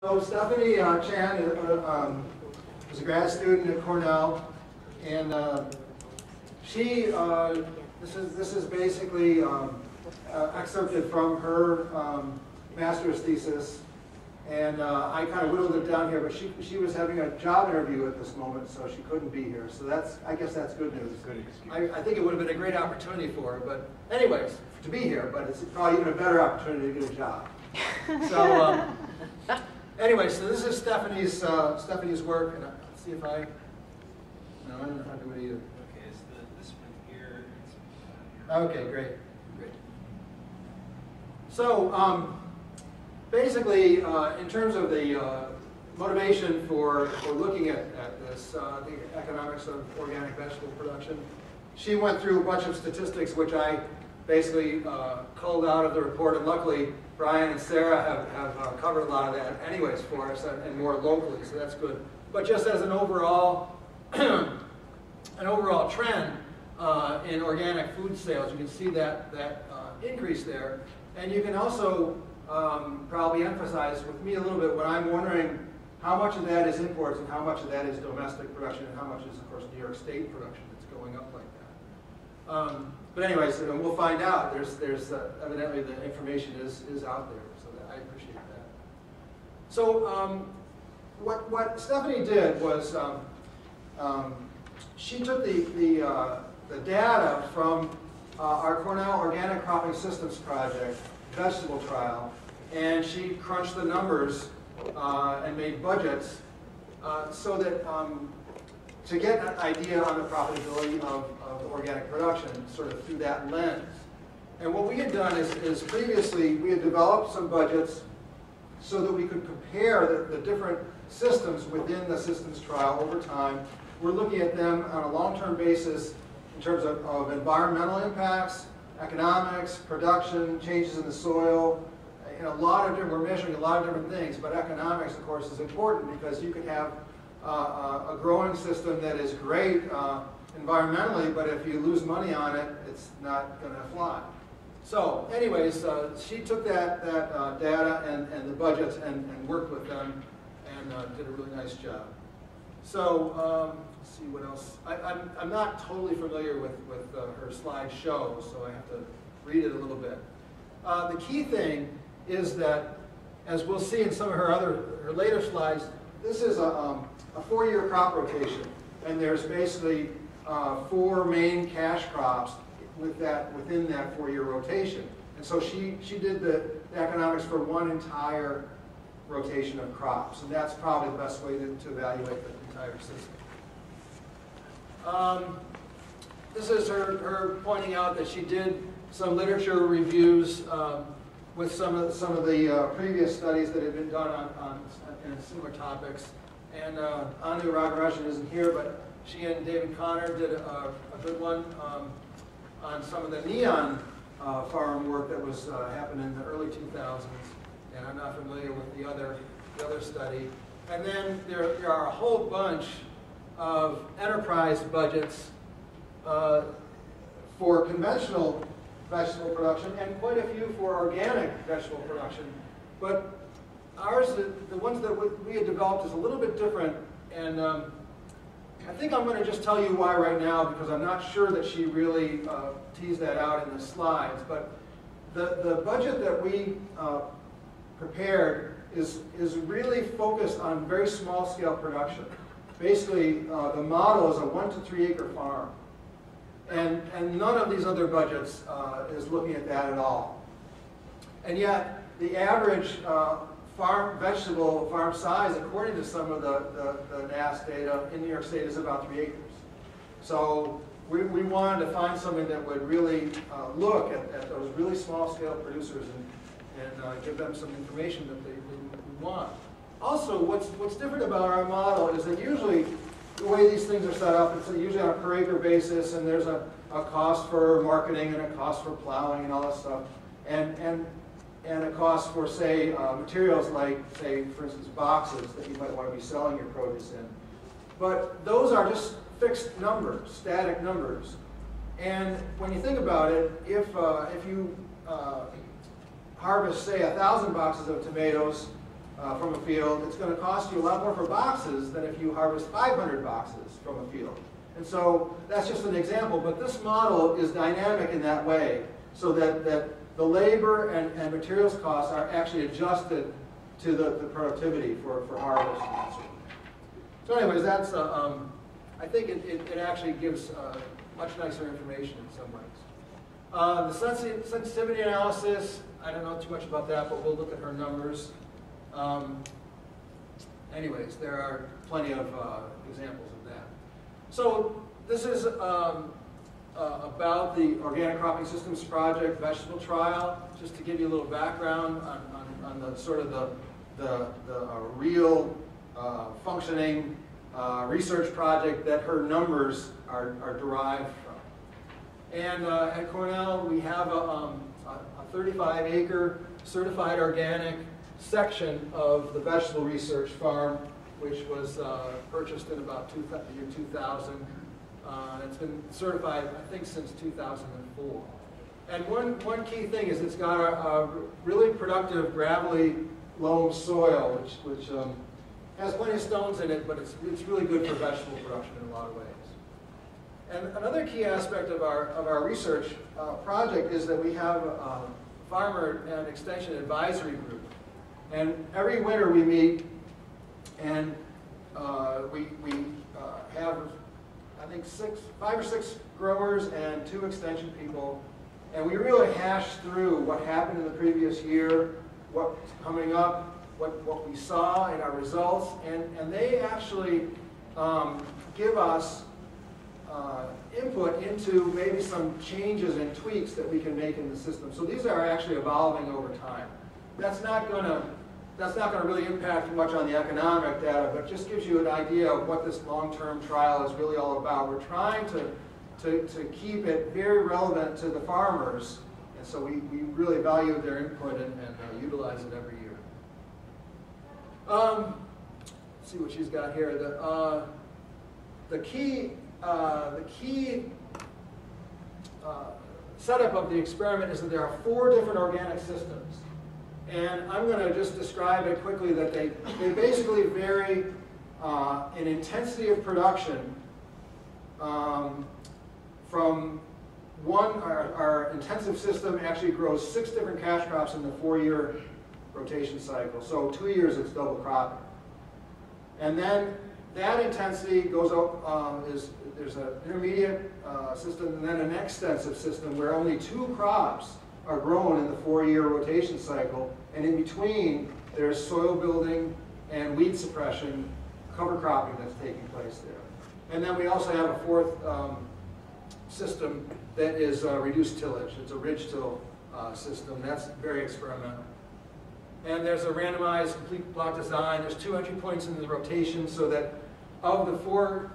So Stephanie Chan is a grad student at Cornell, and this is basically excerpted from her master's thesis, and I kind of whittled it down here. But she was having a job interview at this moment, so she couldn't be here. So I guess that's good news. Good excuse. I think it would have been a great opportunity for her, but anyways, to be here. But it's probably even a better opportunity to get a job. So. Anyway, so this is Stephanie's work, and let's see if I don't know how to do it either. Okay, it's this one here. Okay, great. So basically, in terms of the motivation for looking at this, the economics of organic vegetable production, she went through a bunch of statistics which I basically culled out of the report, and luckily Brian and Sarah have covered a lot of that anyways for us, and more locally, so that's good. But just as an overall trend in organic food sales, you can see that increase there. And you can also probably emphasize with me a little bit when I'm wondering how much of that is imports and how much of that is domestic production and how much is, of course, New York State production that's going up like that. But anyways, we'll find out. There's evidently the information is out there, so I appreciate that. So what Stephanie did was she took the data from our Cornell Organic Cropping Systems Project vegetable trial, and she crunched the numbers and made budgets so that to get an idea on the profitability of organic production, sort of through that lens. And what we had done is previously we had developed some budgets so that we could compare the different systems within the systems trial over time. We're looking at them on a long-term basis in terms of environmental impacts, economics, production, changes in the soil, we're measuring a lot of different things, but economics, of course, is important because you can have a growing system that is great environmentally, but if you lose money on it, it's not going to fly. So anyways, she took that data and the budgets and worked with them and did a really nice job. So let's see what else. I'm not totally familiar with her slideshow, so I have to read it a little bit. The key thing is that, as we'll see in some of her later slides, this is a 4-year crop rotation, and there's basically 4 main cash crops within that 4-year rotation. And so she did the economics for one entire rotation of crops, and that's probably the best way to evaluate the entire system. This is her pointing out that she did some literature reviews with some of the previous studies that had been done on similar topics. And Anu Ragarajan isn't here, but she and David Connor did a good one on some of the neon farm work that was happened in the early 2000s. And I'm not familiar with the other study. And then there are a whole bunch of enterprise budgets for conventional vegetable production and quite a few for organic vegetable production. But ours, the ones that we had developed, is a little bit different, and I think I'm going to just tell you why right now, because I'm not sure that she really teased that out in the slides. But the budget that we prepared is really focused on very small scale production. Basically, the model is a 1 to 3 acre farm, and none of these other budgets is looking at that at all. And yet, the average vegetable farm size, according to some of the NASS data in New York State, is about 3 acres. So we wanted to find something that would really look at those really small scale producers and give them some information that we want. Also, what's different about our model is that usually the way these things are set up, it's usually on a per acre basis, and there's a cost for marketing and a cost for plowing and all that stuff, and a cost for, say, materials like, say, for instance, boxes that you might want to be selling your produce in. But those are just fixed numbers, static numbers. And when you think about it, if you harvest, say, 1,000 boxes of tomatoes from a field, it's going to cost you a lot more for boxes than if you harvest 500 boxes from a field. And so that's just an example, but this model is dynamic in that way, so that the labor and materials costs are actually adjusted to the productivity for harvest. So anyways, that's, I think it actually gives much nicer information in some ways. The sensitivity analysis, I don't know too much about that, but we'll look at her numbers. Anyways, there are plenty of examples of that. So this is about the Organic Cropping Systems Project vegetable trial, just to give you a little background on the sort of the real functioning research project that her numbers are derived from. And at Cornell, we have a 35-acre certified organic section of the vegetable research farm, which was purchased in about the year 2000. It's been certified, I think, since 2004. And one key thing is it's got a really productive gravelly loam soil, which has plenty of stones in it, but it's really good for vegetable production in a lot of ways. And another key aspect of our research project is that we have a farmer and extension advisory group. And every winter we meet, and we have, I think, 5 or 6 growers and 2 extension people, and we really hash through what happened in the previous year, what's coming up, what we saw in our results, and they actually give us input into maybe some changes and tweaks that we can make in the system. So these are actually evolving over time. That's not going to really impact much on the economic data, but just gives you an idea of what this long-term trial is really all about. We're trying to keep it very relevant to the farmers, and so we really value their input and utilize it every year. Let's see what she's got here. The key setup of the experiment is that there are 4 different organic systems. And I'm going to just describe it quickly that they basically vary in intensity of production from our intensive system actually grows 6 different cash crops in the 4-year rotation cycle. So 2 years it's double cropping. And then that intensity goes up, there's an intermediate system and then an extensive system where only 2 crops are grown in the 4-year rotation cycle, and in between there's soil building and weed suppression, cover cropping that's taking place there. And then we also have a 4th system that is reduced tillage. It's a ridge till system. That's very experimental. And there's a randomized complete plot design. There's 2 entry points in the rotation so that of the 4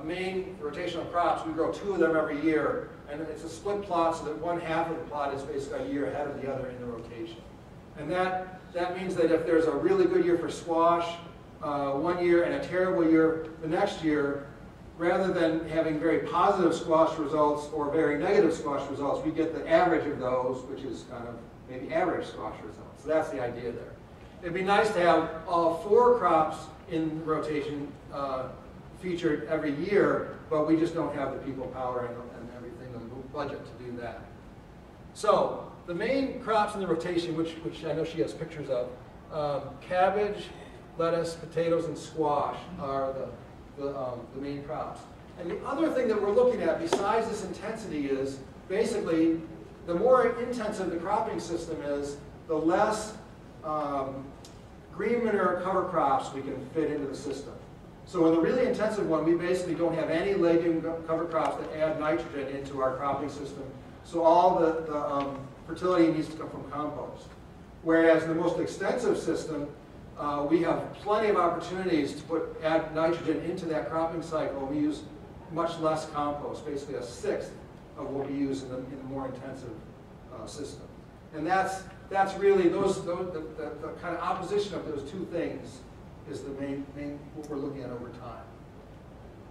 main rotational crops, we grow 2 of them every year. And it's a split plot so that 1/2 of the plot is basically a year ahead of the other in the rotation. And that means that if there's a really good year for squash 1 year and a terrible year the next year, rather than having very positive squash results or very negative squash results, we get the average of those, which is kind of maybe average squash results. So that's the idea there. It'd be nice to have all 4 crops in rotation featured every year, but we just don't have the people power and everything and the budget to do that. So the main crops in the rotation, which I know she has pictures of, cabbage, lettuce, potatoes, and squash are the main crops. And the other thing that we're looking at besides this intensity is basically the more intensive the cropping system is, the less green manure cover crops we can fit into the system. So in the really intensive one, we basically don't have any legume cover crops that add nitrogen into our cropping system. So all the fertility needs to come from compost. Whereas in the most extensive system, we have plenty of opportunities to add nitrogen into that cropping cycle. We use much less compost, basically 1/6 of what we use in the more intensive system. And that's really the kind of opposition of those 2 things is the main what we're looking at over time.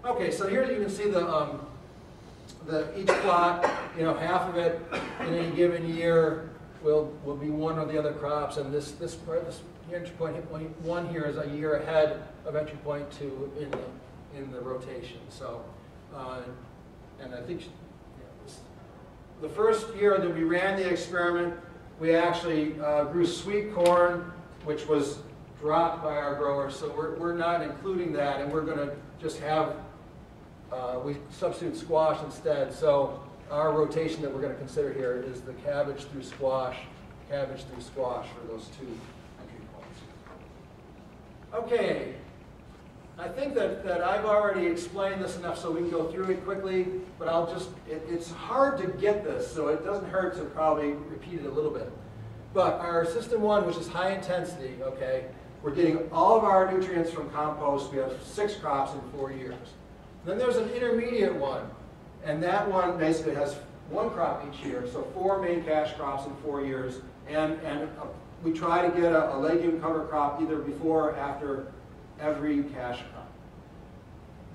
Okay, so here you can see each plot. Half of it in any given year will be one or the other crops, and this entry point 1 here is a year ahead of entry point 2 in the rotation. So, and I think the first year that we ran the experiment, we actually grew sweet corn, which was dropped by our growers. So we're not including that, and we're going to just have, we substitute squash instead. So our rotation that we're going to consider here is the cabbage through squash for those 2 entry points. Okay, I think that I've already explained this enough so we can go through it quickly, but I'll just, it's hard to get this, so it doesn't hurt to probably repeat it a little bit. But our system 1, which is high intensity, okay, we're getting all of our nutrients from compost. We have 6 crops in 4 years. Then there's an intermediate one, and that one basically has 1 crop each year, so 4 main cash crops in 4 years, and we try to get a legume cover crop either before or after every cash crop.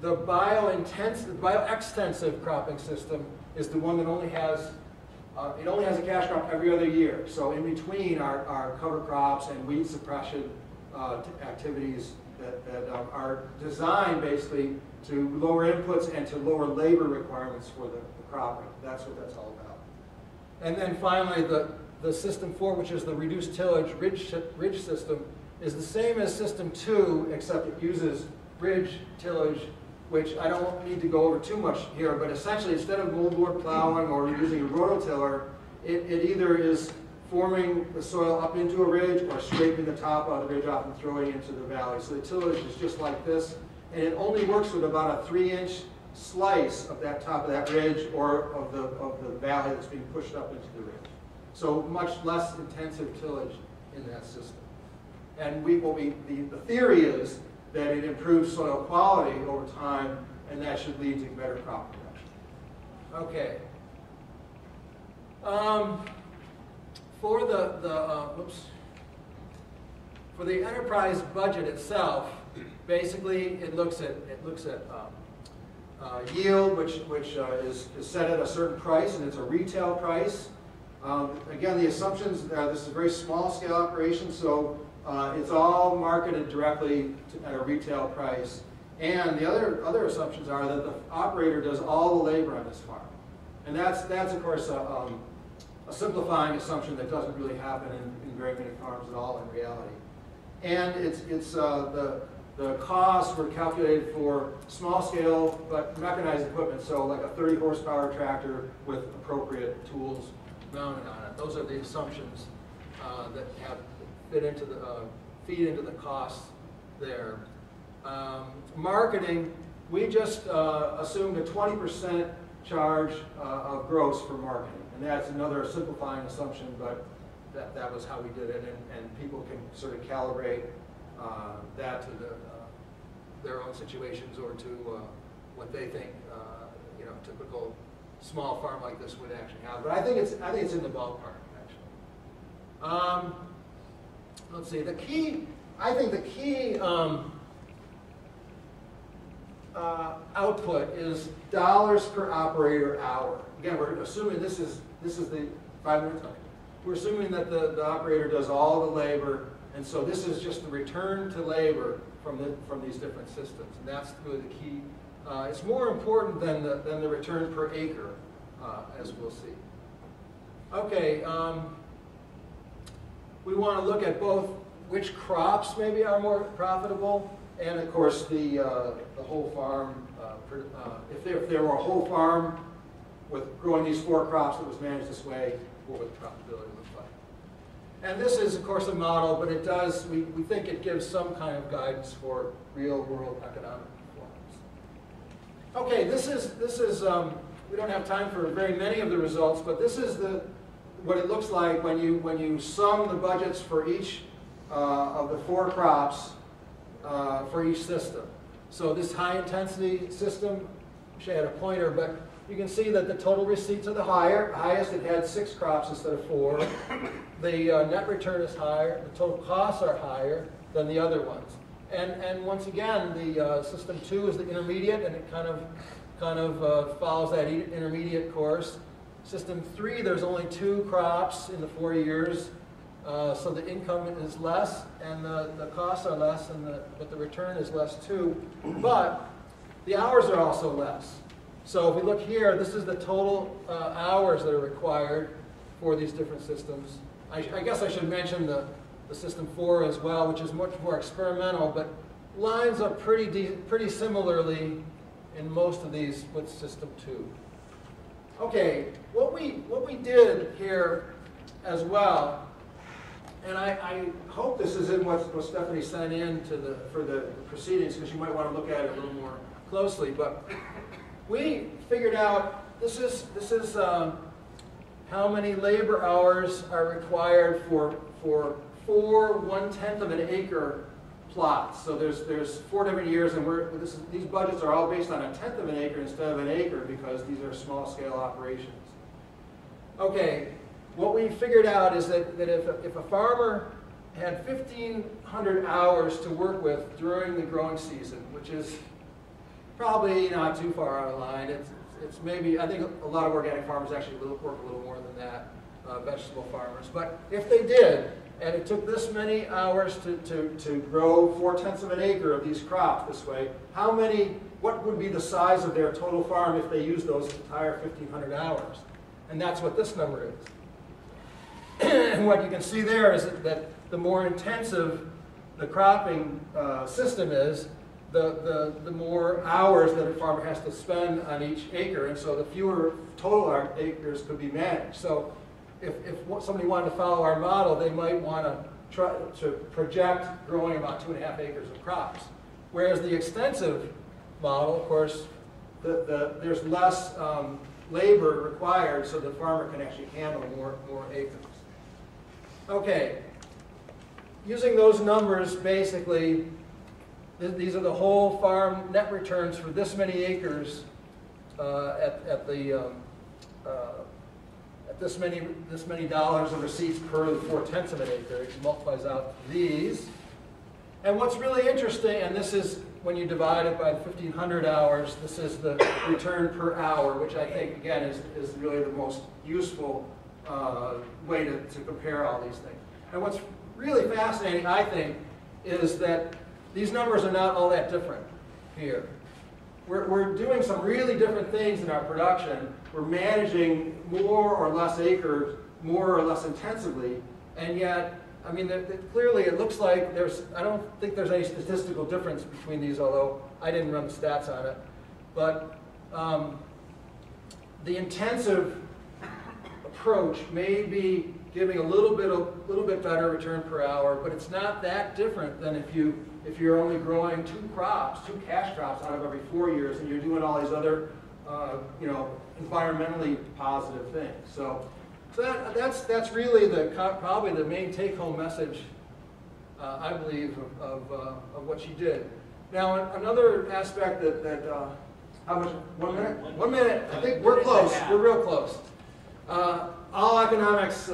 The bioextensive cropping system is the one that only has it only has a cash crop every other year. So in between our cover crops and weed suppression activities that are designed basically to lower inputs and to lower labor requirements for the cropping. That's what that's all about. And then finally, the system 4, which is the reduced tillage ridge system, is the same as system 2, except it uses ridge tillage, which I don't need to go over too much here, but essentially instead of moldboard plowing or using a rototiller, it either is forming the soil up into a ridge or scraping the top of the ridge off and throwing it into the valley. So the tillage is just like this, and it only works with about a 3-inch slice of that top of that ridge or of the valley that's being pushed up into the ridge. So much less intensive tillage in that system. And the theory is that it improves soil quality over time, and that should lead to better crop production. Okay. For the enterprise budget itself, basically it looks at yield, which is set at a certain price, and it's a retail price. Again, the assumptions, this is a very small scale operation, so it's all marketed directly at a retail price. And the other assumptions are that the operator does all the labor on this farm. And that's of course a simplifying assumption that doesn't really happen in very many farms at all in reality. And the costs were calculated for small scale but mechanized equipment, so like a 30 horsepower tractor with appropriate tools mounted on it. Those are the assumptions that feed into the costs there. Marketing, we just assumed a 20% charge of gross for marketing. And that's another simplifying assumption, but that was how we did it. And people can sort of calibrate that to their own situations or to what they think typical small farm like this would actually have. But I think it's in the ballpark, actually. Let's see, the key output is dollars per operator hour. Again, we're assuming this is the 5 minutes. Okay. We're assuming that the operator does all the labor, and so this is just the return to labor from these different systems, and that's really the key. It's more important than the return per acre, as we'll see. Okay. We want to look at both which crops maybe are more profitable, and of course the whole farm. If there were a whole farm with growing these 4 crops that was managed this way, what would the profitability look like? And this is of course a model, but it does. We think it gives some kind of guidance for real world economic performance. Okay, this is we don't have time for very many of the results, but this is what it looks like when you sum the budgets for each of the 4 crops for each system. So this high intensity system, I had a pointer, but you can see that the total receipts are the highest. It had 6 crops instead of 4. The net return is higher. The total costs are higher than the other ones. And once again, the system 2 is the intermediate, and it kind of follows that intermediate course. System 3, there's only 2 crops in the 4 years. So the income is less, and the costs are less, but the return is less too. But the hours are also less. So if we look here, this is the total hours that are required for these different systems. I guess I should mention the System 4 as well, which is much more experimental, but lines up pretty similarly in most of these with System 2. Okay, what we did here as well, and I hope this is in what Stephanie sent in for the proceedings, because you might want to look at it a little more closely, but we figured out this is how many labor hours are required for 4 1/10 of an acre plots. So there's 4 different years, and these budgets are all based on 1/10 of an acre instead of an acre because these are small scale operations. Okay, what we figured out is that if a farmer had 1,500 hours to work with during the growing season, which is probably not too far out of line. It's maybe, I think a lot of organic farmers actually work a little more than that, vegetable farmers. But if they did, and it took this many hours to grow 4/10 of an acre of these crops this way, what would be the size of their total farm if they used those entire 1,500 hours? And that's what this number is. And what you can see there is that the more intensive the cropping system is, the more hours that a farmer has to spend on each acre, and so the fewer total acres could be managed. So if somebody wanted to follow our model, they might want to try to project growing about 2.5 acres of crops. Whereas the extensive model, of course, there's less labor required, so the farmer can actually handle more acres. Okay, using those numbers, basically, these are the whole farm net returns for this many acres at this many dollars of receipts per 4/10 of an acre. It multiplies out these. And what's really interesting, and this is when you divide it by 1,500 hours, this is the return per hour, which I think, again, is really the most useful way to compare all these things. And what's really fascinating, I think, is that these numbers are not all that different here. We're doing some really different things in our production. We're managing more or less acres more or less intensively, and yet, I mean, clearly it looks like I don't think there's any statistical difference between these, although I didn't run the stats on it. But the intensive approach may be giving a little bit better return per hour, but it's not that different than if you're only growing 2 cash crops out of every 4 years, and you're doing all these other, environmentally positive things. So that's really probably the main take-home message, I believe, of what she did. Now, another aspect that how much? 1 minute? 1 minute. I think we're close. We're real close. All economics,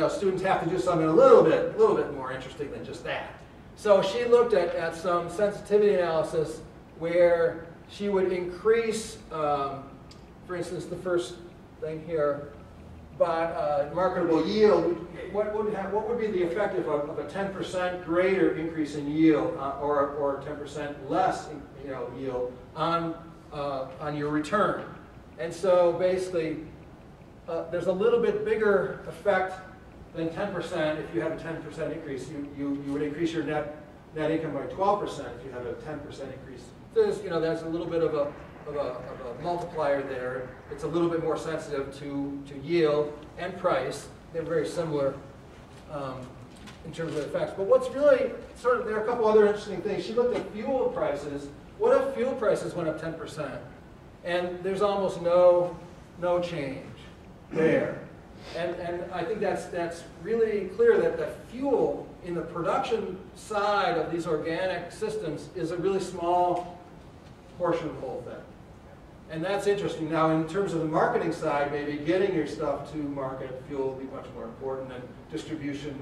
students have to do something a little bit more interesting than just that. So she looked at some sensitivity analysis where she would increase, for instance, the first thing here, by marketable yield. What would be the effect of a 10% greater increase in yield, or 10% less, yield on your return? And so basically, there's a little bit bigger effect than 10%. If you have a 10% increase, you would increase your net income by 12% if you have a 10% increase. There's a little bit of a multiplier there. It's a little bit more sensitive to yield and price. They're very similar in terms of the effects. But what's really there are a couple other interesting things. She looked at fuel prices. What if fuel prices went up 10%? And there's almost no change there. And I think that's really clear that the fuel in the production side of these organic systems is a really small portion of the whole thing. And that's interesting. Now, in terms of the marketing side, maybe getting your stuff to market, fuel will be much more important, and distribution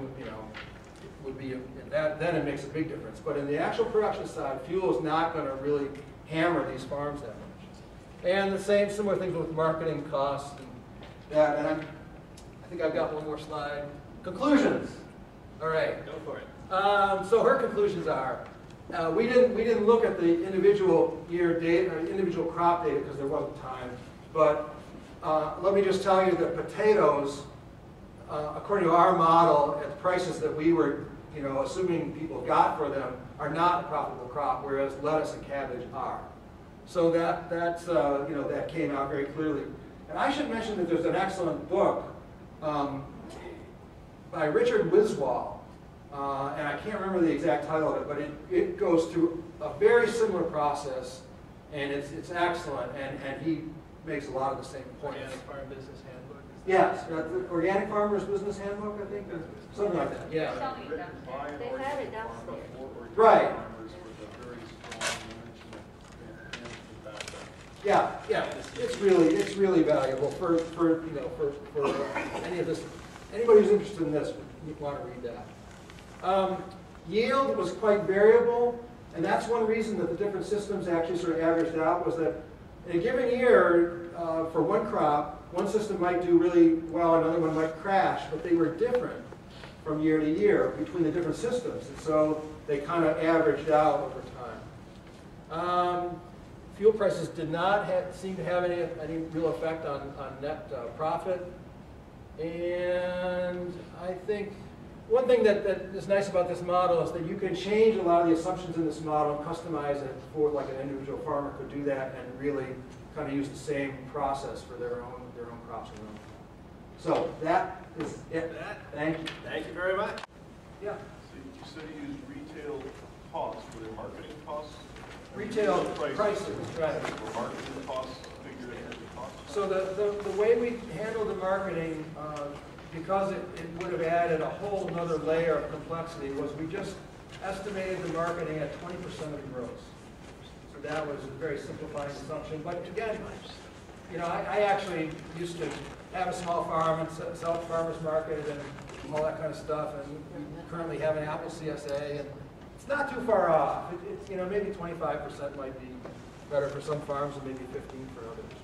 would be, then it makes a big difference. But in the actual production side, fuel is not going to really hammer these farms that much. And the similar things with marketing costs and that. And I think I've got one more slide. Conclusions. All right. Go for it. So her conclusions are, we didn't look at the individual year data, or individual crop data because there wasn't time. But let me just tell you that potatoes, according to our model, at the prices that we were, assuming people got for them, are not a profitable crop, whereas lettuce and cabbage are. So that came out very clearly. And I should mention that there's an excellent book by Richard Wiswall. And I can't remember the exact title of it, but it goes through a very similar process, and it's excellent, and he makes a lot of the same points. Organic Farm Business Handbook. Yes, the Organic Farmers Business Handbook, I think, or something like that. Yeah. They have it downstairs. Right. Yeah, it's really valuable for any of this. Anybody who's interested in this would want to read that. Yield was quite variable, and that's one reason that the different systems actually sort of averaged out, was that in a given year, for one crop, one system might do really well, another one might crash, but they were different from year to year between the different systems, and so they kind of averaged out over time. Fuel prices did not seem to have any real effect on net profit, and I think one thing that is nice about this model is that you can change a lot of the assumptions in this model and customize it for, like, an individual farmer could do that and really kind of use the same process for their own crops and their own. So that is it. Thank you. Thank you very much. Yeah. So you said you used retail costs for their marketing costs? Retail prices, right. Or marketing costs figured into the cost? So the way we handle the marketing, because it would have added a whole other layer of complexity, was we just estimated the marketing at 20% of the gross. So that was a very simplifying assumption. But again, I actually used to have a small farm and sell at farmers market and all that kind of stuff. And we currently have an apple CSA, and it's not too far off. It's maybe 25% might be better for some farms and maybe 15% for others.